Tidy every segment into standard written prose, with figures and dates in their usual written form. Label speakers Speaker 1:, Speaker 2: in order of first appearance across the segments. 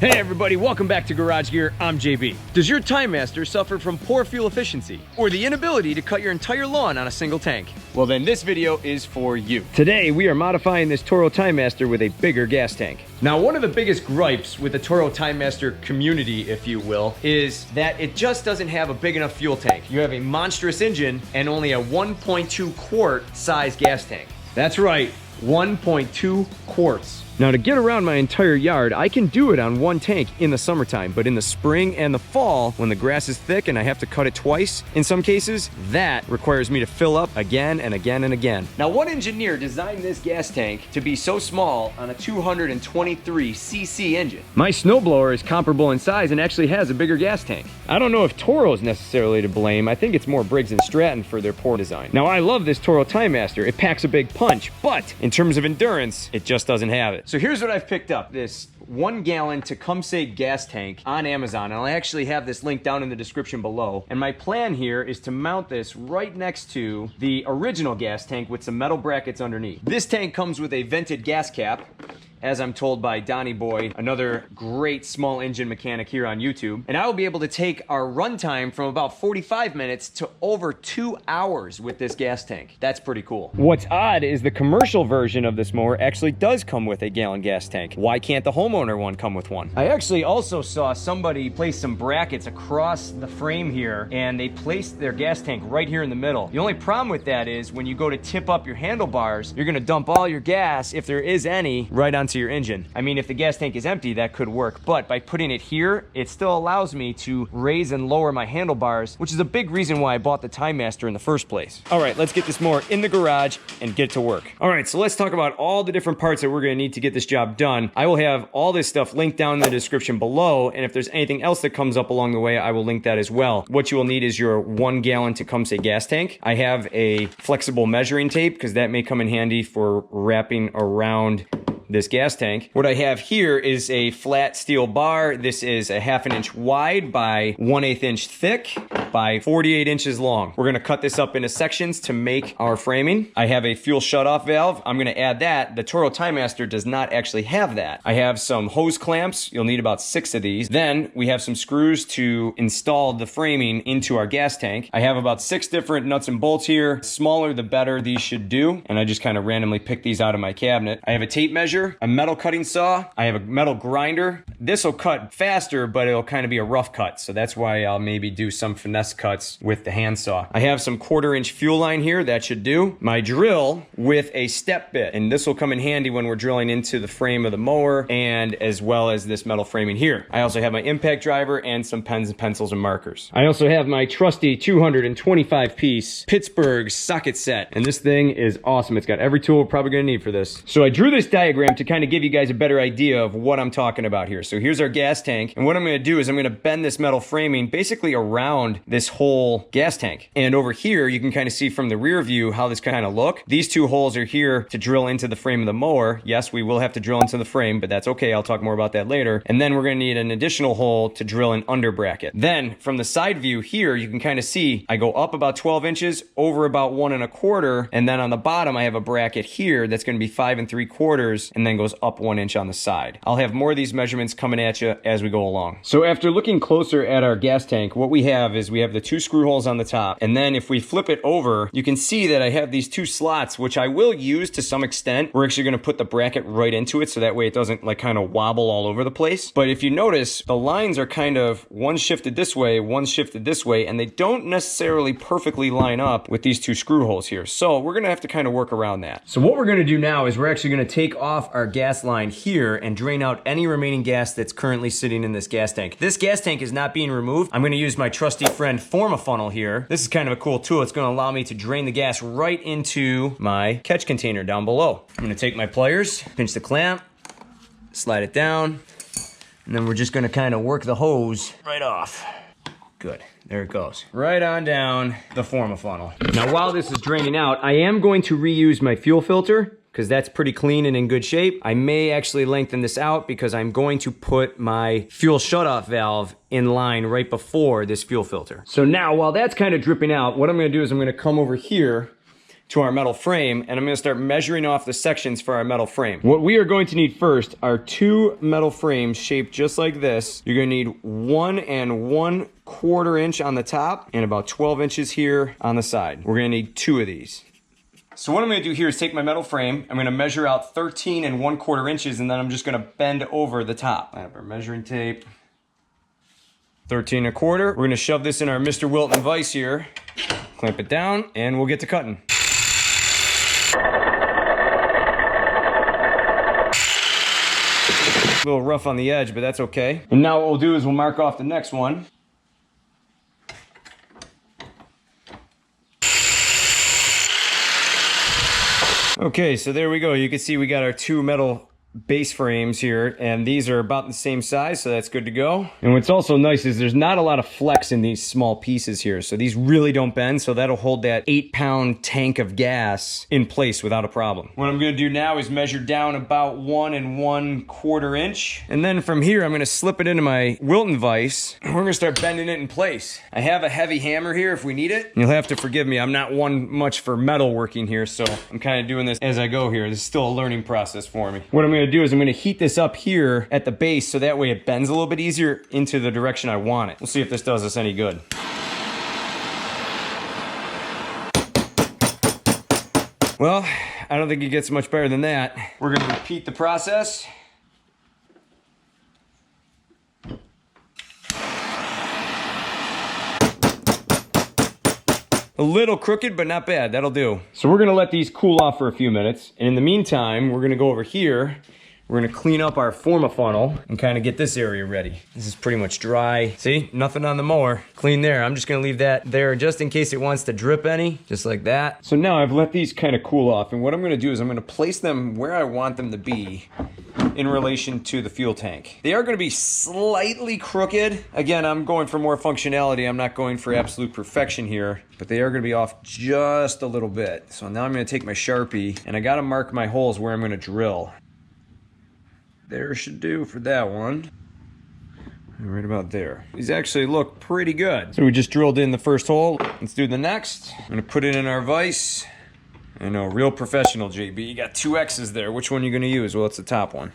Speaker 1: Hey everybody, welcome back to Garage Gear. I'm JB. Does your Timemaster suffer from poor fuel efficiency or the inability to cut your entire lawn on a single tank? Well then this video is for you. Today we are modifying this Toro Timemaster with a bigger gas tank. Now one of the biggest gripes with the Toro Timemaster community, if you will, is that it just doesn't have a big enough fuel tank. You have a monstrous engine and only a 1.2 quart size gas tank. That's right, 1.2 quarts. Now to get around my entire yard, I can do it on one tank in the summertime, but in the spring and the fall, when the grass is thick and I have to cut it twice, in some cases, that requires me to fill up again and again and again. Now one engineer designed this gas tank to be so small on a 223cc engine. My snowblower is comparable in size and actually has a bigger gas tank. I don't know if Toro is necessarily to blame. I think it's more Briggs & Stratton for their poor design. Now I love this Toro Timemaster. It packs a big punch, but in terms of endurance, it just doesn't have it. So here's what I've picked up. This 1 gallon Tecumseh gas tank on Amazon, and I'll actually have this link down in the description below. And my plan here is to mount this right next to the original gas tank with some metal brackets underneath. This tank comes with a vented gas cap, as I'm told by Donnie Boy, another great small engine mechanic here on YouTube. And I will be able to take our runtime from about 45 minutes to over 2 hours with this gas tank. That's pretty cool. What's odd is the commercial version of this mower actually does come with a gallon gas tank. Why can't the homeowner one come with one? I actually also saw somebody place some brackets across the frame here, and they placed their gas tank right here in the middle. The only problem with that is when you go to tip up your handlebars, you're gonna dump all your gas, if there is any, right onto your engine. I mean, if the gas tank is empty, that could work, but by putting it here, it still allows me to raise and lower my handlebars, which is a big reason why I bought the Timemaster in the first place. All right, let's get this mower in the garage and get to work. All right, so let's talk about all the different parts that we're gonna need to get this job done. I will have all this stuff linked down in the description below, and if there's anything else that comes up along the way, I will link that as well. What you will need is your 1 gallon Tecumseh gas tank. I have a flexible measuring tape because that may come in handy for wrapping around this gas tank. What I have here is a flat steel bar. This is a 1/2 inch wide by 1/8 inch thick by 48 inches long. We're gonna cut this up into sections to make our framing. I have a fuel shutoff valve. I'm gonna add that. The Toro Timemaster does not actually have that. I have some hose clamps. You'll need about 6 of these. Then we have some screws to install the framing into our gas tank. I have about 6 different nuts and bolts here. Smaller the better these should do. And I just kind of randomly pick these out of my cabinet. I have a tape measure, a metal cutting saw. I have a metal grinder. This will cut faster, but it'll kind of be a rough cut. So that's why I'll maybe do some finesse cuts with the handsaw. I have some 1/4 inch fuel line here. That should do. My drill with a step bit. And this will come in handy when we're drilling into the frame of the mower and as well as this metal framing here. I also have my impact driver and some pens and pencils and markers. I also have my trusty 225 piece Pittsburgh socket set. And this thing is awesome. It's got every tool we're probably gonna need for this. So I drew this diagram to kind of give you guys a better idea of what I'm talking about here. So here's our gas tank. And what I'm gonna do is I'm gonna bend this metal framing basically around this whole gas tank. And over here, you can kind of see from the rear view how this kind of look. These 2 holes are here to drill into the frame of the mower. Yes, we will have to drill into the frame, but that's okay. I'll talk more about that later. And then we're gonna need an additional hole to drill an under bracket. Then from the side view here, you can kind of see I go up about 12 inches, over about 1 1/4, and then on the bottom, I have a bracket here that's gonna be 5 3/4, and then goes up 1 inch on the side. I'll have more of these measurements coming at you as we go along. So after looking closer at our gas tank, what we have is we have the 2 screw holes on the top. And then if we flip it over, you can see that I have these 2 slots, which I will use to some extent. We're actually gonna put the bracket right into it so that way it doesn't like kind of wobble all over the place. But if you notice, the lines are kind of one shifted this way, one shifted this way, and they don't necessarily perfectly line up with these 2 screw holes here. So we're gonna have to kind of work around that. So what we're gonna do now is we're actually gonna take off our gas line here and drain out any remaining gas that's currently sitting in this gas tank. This gas tank is not being removed. I'm gonna use my trusty friend Formafunnel here. This is kind of a cool tool. It's gonna allow me to drain the gas right into my catch container down below. I'm gonna take my pliers, pinch the clamp, slide it down, and then we're just gonna kind of work the hose right off. Good. There it goes. Right on down the Formafunnel. Now while this is draining out, I am going to reuse my fuel filter because that's pretty clean and in good shape. I may actually lengthen this out because I'm going to put my fuel shutoff valve in line right before this fuel filter. So now while that's kind of dripping out, what I'm gonna do is I'm gonna come over here to our metal frame, and I'm gonna start measuring off the sections for our metal frame. What we are going to need first are 2 metal frames shaped just like this. You're gonna need 1 1/4 inch on the top and about 12 inches here on the side. We're gonna need 2 of these. So what I'm gonna do here is take my metal frame, I'm gonna measure out 13 1/4 inches, and then I'm just gonna bend over the top. I have our measuring tape. 13 1/4. We're gonna shove this in our Mr. Wilton vise here, clamp it down, and we'll get to cutting. A little rough on the edge, but that's okay. And now what we'll do is we'll mark off the next one. Okay, so there we go. You can see we got our 2 metal base frames here, and these are about the same size, so that's good to go. And what's also nice is there's not a lot of flex in these small pieces here, so these really don't bend, so that'll hold that 8-pound tank of gas in place without a problem. What I'm gonna do now is measure down about 1 1/4 inch, and then from here I'm gonna slip it into my Wilton vise, and we're gonna start bending it in place. I have a heavy hammer here if we need it. You'll have to forgive me, I'm not one much for metal working here, so I'm kind of doing this as I go here. This is still a learning process for me. What I'm gonna do is I'm gonna heat this up here at the base so that way it bends a little bit easier into the direction I want it. We'll see if this does us any good. Well, I don't think it gets much better than that. We're gonna repeat the process. A little crooked, but not bad, that'll do. So we're gonna let these cool off for a few minutes, and in the meantime, we're gonna go over here. We're gonna clean up our funnel and kind of get this area ready. This is pretty much dry. See, nothing on the mower. Clean there. I'm just gonna leave that there just in case it wants to drip any, just like that. So now I've let these kind of cool off, and what I'm gonna do is I'm gonna place them where I want them to be in relation to the fuel tank. They are gonna be slightly crooked. Again, I'm going for more functionality. I'm not going for absolute perfection here, but they are gonna be off just a little bit. So now I'm gonna take my Sharpie, and I gotta mark my holes where I'm gonna drill. There should do for that one. Right about there. These actually look pretty good. So we just drilled in the first hole. Let's do the next. I'm gonna put it in our vise. I know, real professional, JB. You got 2 X's there. Which one are you gonna use? Well, it's the top one.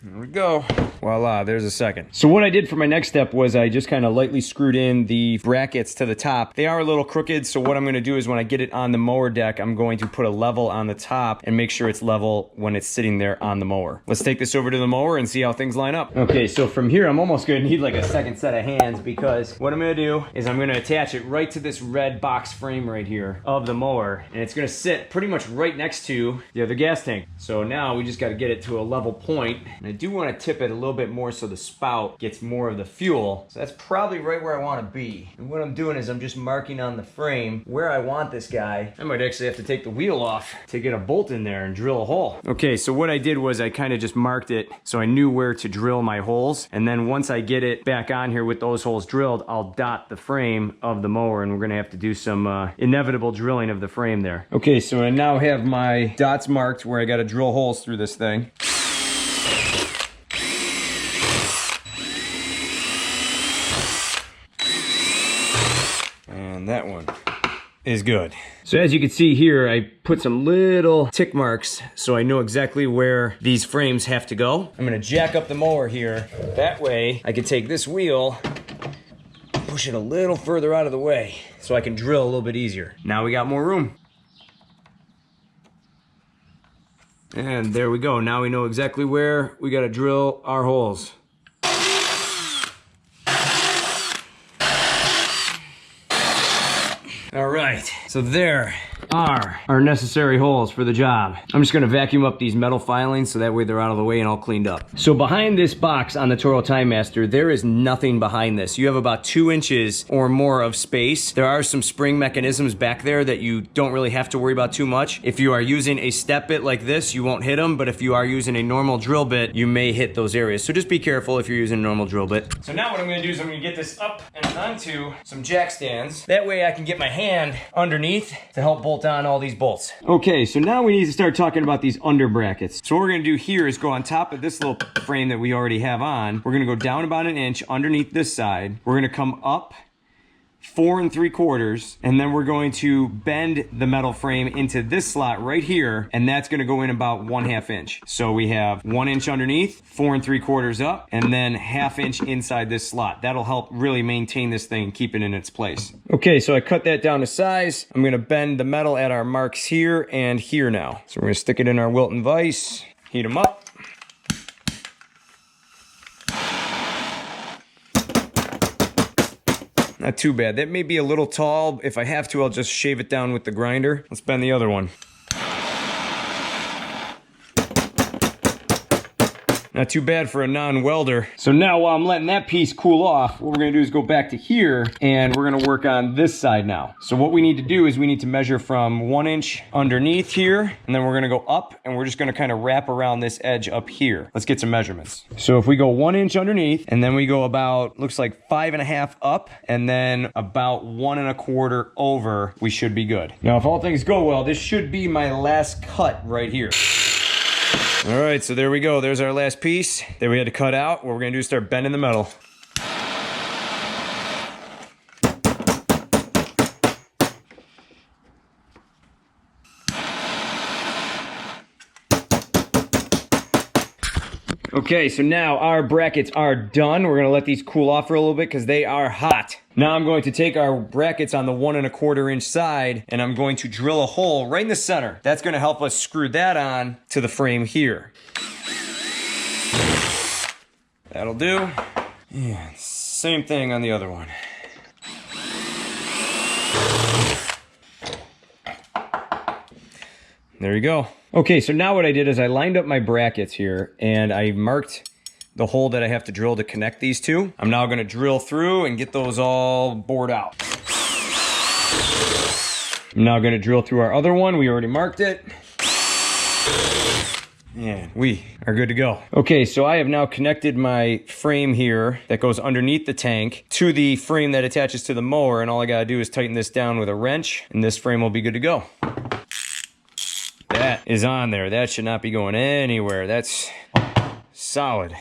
Speaker 1: There we go. Voila, there's a second. So what I did for my next step was I just kind of lightly screwed in the brackets to the top. They are a little crooked, so what I'm gonna do is when I get it on the mower deck, I'm going to put a level on the top and make sure it's level when it's sitting there on the mower. Let's take this over to the mower and see how things line up. Okay, so from here, I'm almost gonna need like a second set of hands, because what I'm gonna do is I'm gonna attach it right to this red box frame right here of the mower, and it's gonna sit pretty much right next to the other gas tank. So now we just gotta get it to a level point, and I do wanna tip it a little bit more so the spout gets more of the fuel. So that's probably right where I want to be. And what I'm doing is I'm just marking on the frame where I want this guy. I might actually have to take the wheel off to get a bolt in there and drill a hole. Okay, so what I did was I kind of just marked it so I knew where to drill my holes. And then once I get it back on here with those holes drilled, I'll dot the frame of the mower, and we're gonna have to do some inevitable drilling of the frame there. Okay, so I now have my dots marked where I got to drill holes through this thing. And that one is good. So as you can see here, I put some little tick marks so I know exactly where these frames have to go. I'm gonna jack up the mower here. That way I can take this wheel, push it a little further out of the way so I can drill a little bit easier. Now we got more room. And there we go. Now we know exactly where we gotta drill our holes. All right, so there are our necessary holes for the job. I'm just gonna vacuum up these metal filings so that way they're out of the way and all cleaned up. So behind this box on the Toro Timemaster, there is nothing behind this. You have about 2 inches or more of space. There are some spring mechanisms back there that you don't really have to worry about too much. If you are using a step bit like this, you won't hit them, but if you are using a normal drill bit, you may hit those areas. So just be careful if you're using a normal drill bit. So now what I'm gonna do is I'm gonna get this up and onto some jack stands. That way I can get my hand underneath to help bolt on all these bolts. Okay, so now we need to start talking about these under brackets. So what we're gonna do here is go on top of this little frame that we already have on. We're gonna go down about 1 inch underneath this side. We're gonna come up 4 3/4, and then we're going to bend the metal frame into this slot right here, and that's going to go in about 1/2 inch. So we have 1 inch underneath, 4 3/4 up, and then 1/2 inch inside this slot. That'll help really maintain this thing and keep it in its place. Okay, so I cut that down to size. I'm going to bend the metal at our marks here and here now. So we're going to stick it in our Wilton vise, heat them up. Not too bad. That may be a little tall. If I have to, I'll just shave it down with the grinder. Let's bend the other one. Not too bad for a non-welder. So now while I'm letting that piece cool off, what we're gonna do is go back to here and we're gonna work on this side now. So what we need to do is we need to measure from 1 inch underneath here, and then we're gonna go up and we're just gonna kind of wrap around this edge up here. Let's get some measurements. So if we go 1 inch underneath and then we go about, looks like 5.5 up and then about 1 1/4 over, we should be good. Now if all things go well, this should be my last cut right here. All right, so there we go. There's our last piece that we had to cut out. What we're gonna do is start bending the metal. Okay, so now our brackets are done. We're gonna let these cool off for a little bit because they are hot. Now I'm going to take our brackets on the 1 1/4 inch side and I'm going to drill a hole right in the center. That's gonna help us screw that on to the frame here. That'll do. Yeah, same thing on the other one. There you go. Okay, so now what I did is I lined up my brackets here and I marked the hole that I have to drill to connect these two. I'm now gonna drill through and get those all bored out. I'm now gonna drill through our other one. We already marked it. And we are good to go. Okay, so I have now connected my frame here that goes underneath the tank to the frame that attaches to the mower, and all I gotta do is tighten this down with a wrench, and this frame will be good to go. That is on there. That should not be going anywhere. That's solid.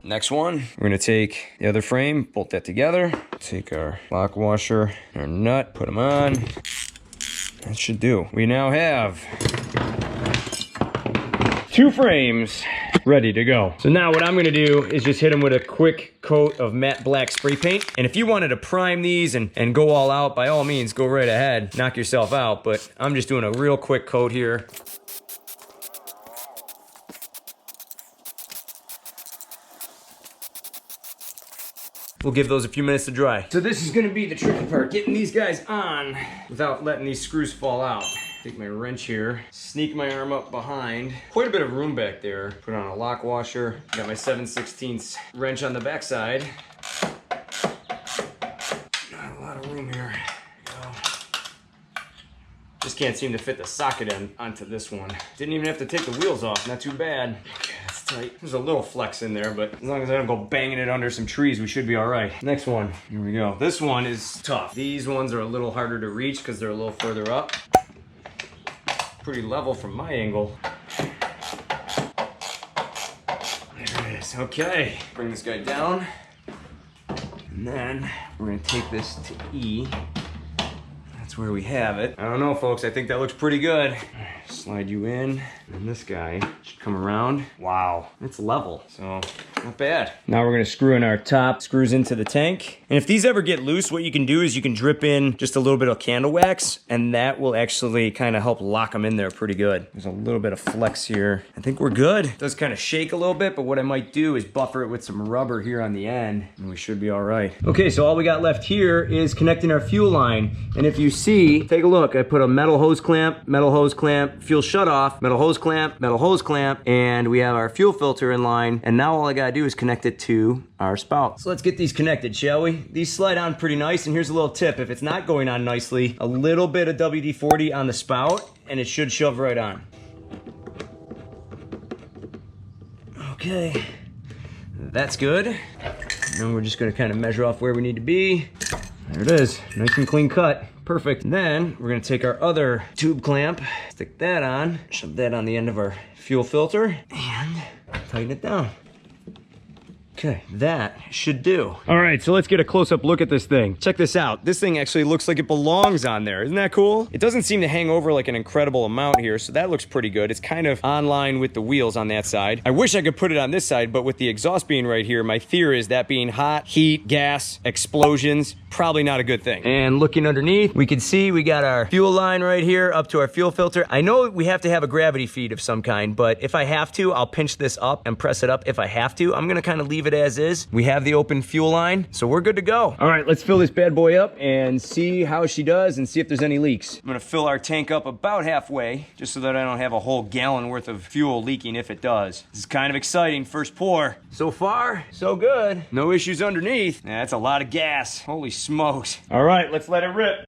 Speaker 1: Next one, we're gonna take the other frame, bolt that together, take our lock washer, our nut, put them on. That should do. We now have 2 frames ready to go. So now what I'm gonna do is just hit them with a quick coat of matte black spray paint. And if you wanted to prime these and go all out, by all means, go right ahead, knock yourself out. But I'm just doing a real quick coat here. We'll give those a few minutes to dry. So this is gonna be the tricky part, getting these guys on without letting these screws fall out. Take my wrench here, sneak my arm up behind. Quite a bit of room back there. Put on a lock washer. Got my 7/16 wrench on the backside. Not a lot of room here. Go. Just can't seem to fit the socket end onto this one. Didn't even have to take the wheels off, not too bad. Okay, that's tight. There's a little flex in there, but as long as I don't go banging it under some trees, we should be all right. Next one, here we go. This one is tough. These ones are a little harder to reach because they're a little further up. Pretty level from my angle. There it is, okay. Bring this guy down. And then we're gonna take this to E. That's where we have it. I don't know, folks, I think that looks pretty good. Slide you in, and this guy should come around. Wow, it's level, so not bad. Now we're gonna screw in our top screws into the tank. And if these ever get loose, what you can do is you can drip in just a little bit of candle wax, and that will actually kind of help lock them in there pretty good. There's a little bit of flex here. I think we're good. It does kind of shake a little bit, but what I might do is buffer it with some rubber here on the end, and we should be all right. Okay, so all we got left here is connecting our fuel line. And if you see, take a look, I put a metal hose clamp, fuel shutoff, metal hose clamp, and we have our fuel filter in line. And now all I gotta do is connect it to our spout. So let's get these connected, shall we? These slide on pretty nice, and here's a little tip. If it's not going on nicely, a little bit of WD-40 on the spout, and it should shove right on. Okay, that's good. Now we're just gonna kind of measure off where we need to be. There it is, nice and clean cut. Perfect. Then we're gonna take our other tube clamp, stick that on, shove that on the end of our fuel filter, and tighten it down. Okay, that should do. All right, so let's get a close-up look at this thing. Check this out. This thing actually looks like it belongs on there. Isn't that cool? It doesn't seem to hang over like an incredible amount here, so that looks pretty good. It's kind of on line with the wheels on that side. I wish I could put it on this side, but with the exhaust being right here, my fear is that being hot, heat, gas, explosions, probably not a good thing. And looking underneath, we can see we got our fuel line right here up to our fuel filter. I know we have to have a gravity feed of some kind, but if I have to, I'll pinch this up and press it up if I have to. I'm gonna kind of leave it as is. We have the open fuel line, so we're good to go. All right, let's fill this bad boy up and see how she does and see if there's any leaks. I'm gonna fill our tank up about halfway, just so that I don't have a whole gallon worth of fuel leaking if it does. This is kind of exciting, first pour. So far, so good. No issues underneath. That's a lot of gas. Holy smokes. All right, let's let it rip.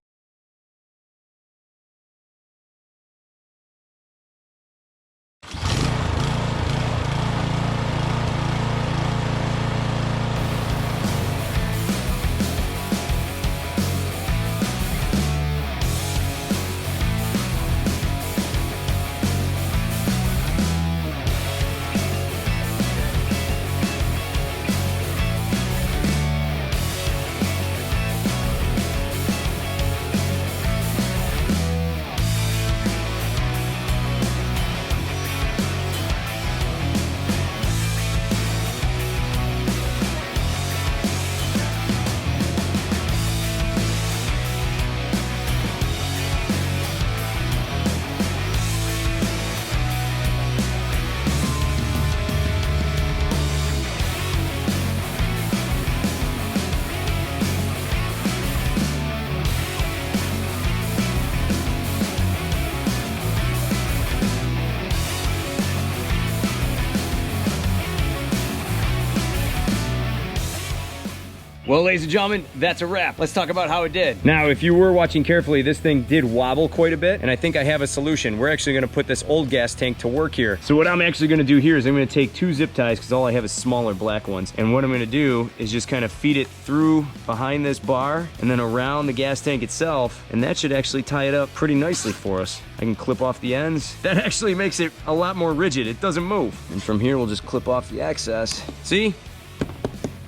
Speaker 1: Well, ladies and gentlemen, that's a wrap. Let's talk about how it did. Now, if you were watching carefully, this thing did wobble quite a bit, and I think I have a solution. We're actually gonna put this old gas tank to work here. So what I'm actually gonna do here is I'm gonna take 2 zip ties, because all I have is smaller black ones, and what I'm gonna do is just kind of feed it through behind this bar, and then around the gas tank itself, and that should actually tie it up pretty nicely for us. I can clip off the ends. That actually makes it a lot more rigid. It doesn't move. And from here, we'll just clip off the excess. See?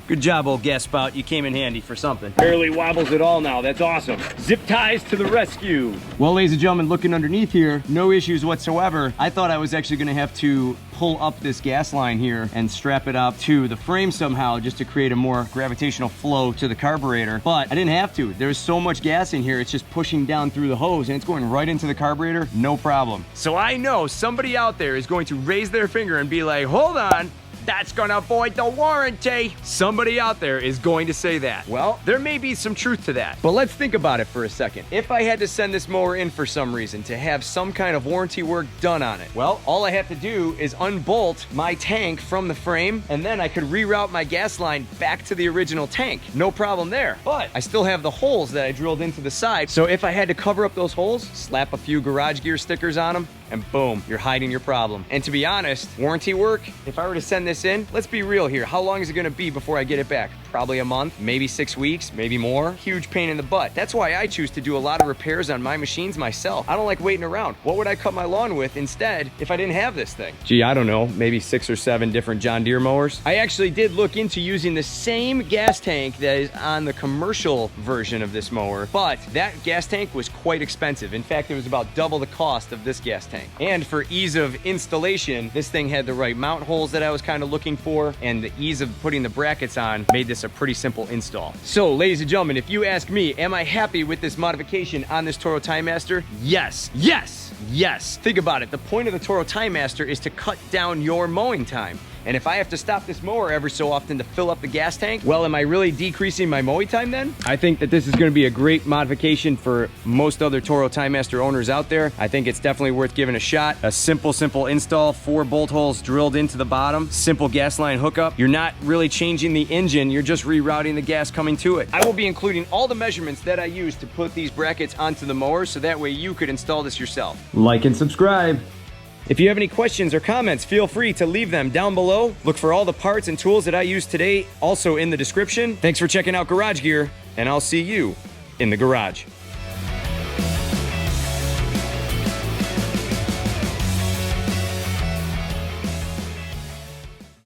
Speaker 1: Good job, old gas spout. You came in handy for something. Barely wobbles at all now. That's awesome. Zip ties to the rescue. Well, ladies and gentlemen, looking underneath here, no issues whatsoever. I thought I was actually gonna have to pull up this gas line here and strap it up to the frame somehow just to create a more gravitational flow to the carburetor, but I didn't have to. There's so much gas in here, it's just pushing down through the hose and it's going right into the carburetor, no problem. So I know somebody out there is going to raise their finger and be like, hold on, that's gonna void the warranty. Somebody out there is going to say that. Well, there may be some truth to that, but let's think about it for a second. If I had to send this mower in for some reason to have some kind of warranty work done on it, well, all I have to do is unbolt my tank from the frame, and then I could reroute my gas line back to the original tank. No problem there. But I still have the holes that I drilled into the side, so if I had to cover up those holes, slap a few garage gear stickers on them, and boom, you're hiding your problem. And to be honest, warranty work, if I were to send this in, let's be real here. How long is it gonna be before I get it back? Probably a month, maybe 6 weeks, maybe more. Huge pain in the butt. That's why I choose to do a lot of repairs on my machines myself. I don't like waiting around. What would I cut my lawn with instead if I didn't have this thing? Gee, I don't know, maybe 6 or 7 different John Deere mowers. I actually did look into using the same gas tank that is on the commercial version of this mower, but that gas tank was quite expensive. In fact, it was about double the cost of this gas tank. And for ease of installation, this thing had the right mount holes that I was kind of looking for, and the ease of putting the brackets on made this a pretty simple install. So, ladies and gentlemen, if you ask me, am I happy with this modification on this Toro Timemaster? Yes, yes, yes. Think about it. The point of the Toro Timemaster is to cut down your mowing time. And if I have to stop this mower every so often to fill up the gas tank, well, am I really decreasing my mowing time then? I think that this is gonna be a great modification for most other Toro Timemaster owners out there. I think it's definitely worth giving a shot. A simple install, 4 bolt holes drilled into the bottom, simple gas line hookup. You're not really changing the engine, you're just rerouting the gas coming to it. I will be including all the measurements that I use to put these brackets onto the mower, so that way you could install this yourself. Like and subscribe. If you have any questions or comments, feel free to leave them down below. Look for all the parts and tools that I used today also in the description. Thanks for checking out Garage Gear, and I'll see you in the garage.